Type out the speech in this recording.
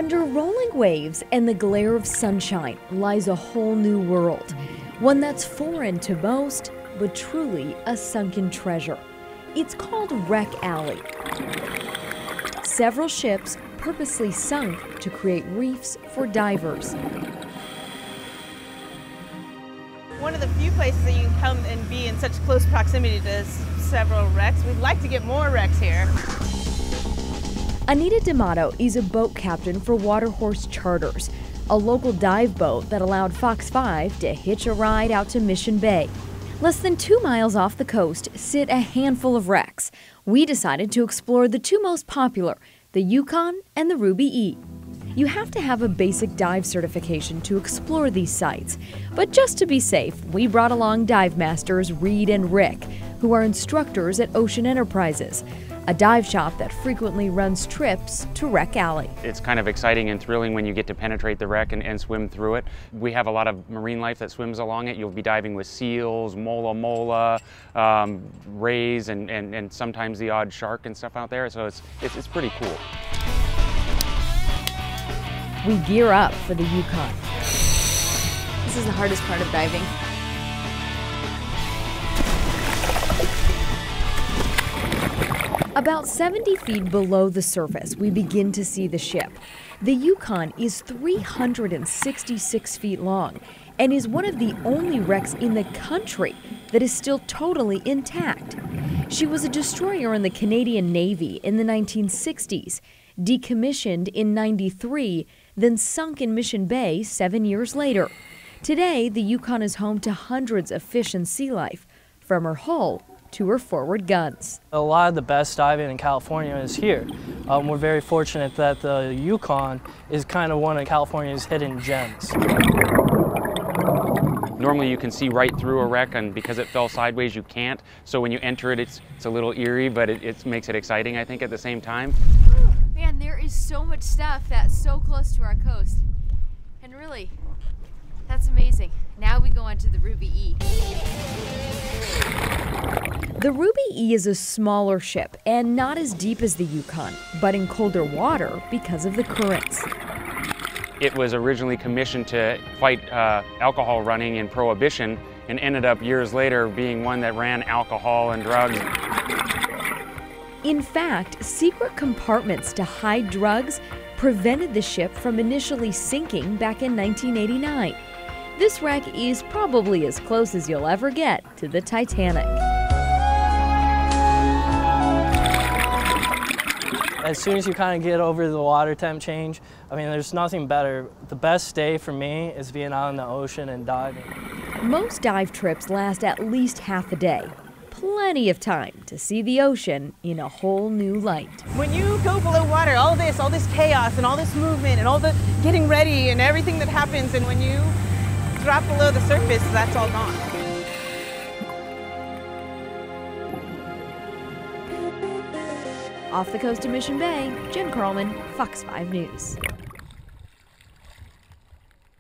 Under rolling waves and the glare of sunshine lies a whole new world, one that's foreign to most, but truly a sunken treasure. It's called Wreck Alley. Several ships purposely sunk to create reefs for divers. One of the few places that you can come and be in such close proximity to several wrecks. We'd like to get more wrecks here. Anita D'Amato is a boat captain for Waterhorse Charters, a local dive boat that allowed Fox 5 to hitch a ride out to Mission Bay. Less than 2 miles off the coast sit a handful of wrecks. We decided to explore the two most popular, the Yukon and the Ruby E. You have to have a basic dive certification to explore these sites. But just to be safe, we brought along dive masters Reed and Rick, who are instructors at Ocean Enterprises, a dive shop that frequently runs trips to Wreck Alley. It's kind of exciting and thrilling when you get to penetrate the wreck and swim through it. We have a lot of marine life that swims along it. You'll be diving with seals, mola, rays, and sometimes the odd shark and stuff out there, so it's pretty cool. We gear up for the Yukon. This is the hardest part of diving. About 70 feet below the surface, we begin to see the ship. The Yukon is 366 feet long and is one of the only wrecks in the country that is still totally intact. She was a destroyer in the Canadian Navy in the 1960s, decommissioned in '93, then sunk in Mission Bay 7 years later. Today, the Yukon is home to hundreds of fish and sea life, from her hull to her forward guns. A lot of the best diving in California is here. We're very fortunate that the Yukon is kind of one of California's hidden gems. Normally you can see right through a wreck, and because it fell sideways you can't. So when you enter it, it's a little eerie, but it makes it exciting, I think, at the same time. Man, there is so much stuff that's so close to our coast. And really, that's amazing. Now we go on to the Ruby E. The Ruby E is a smaller ship and not as deep as the Yukon, but in colder water because of the currents. It was originally commissioned to fight alcohol running in Prohibition and ended up years later being one that ran alcohol and drugs. In fact, secret compartments to hide drugs prevented the ship from initially sinking back in 1989. This wreck is probably as close as you'll ever get to the Titanic. As soon as you kind of get over the water temp change, I mean, there's nothing better. The best day for me is being out in the ocean and diving. Most dive trips last at least half a day. Plenty of time to see the ocean in a whole new light. When you go below water, all this chaos and all this movement and all the getting ready and everything that happens, and when you drop below the surface, that's all gone. Off the coast of Mission Bay, Jen Carlman, Fox 5 News.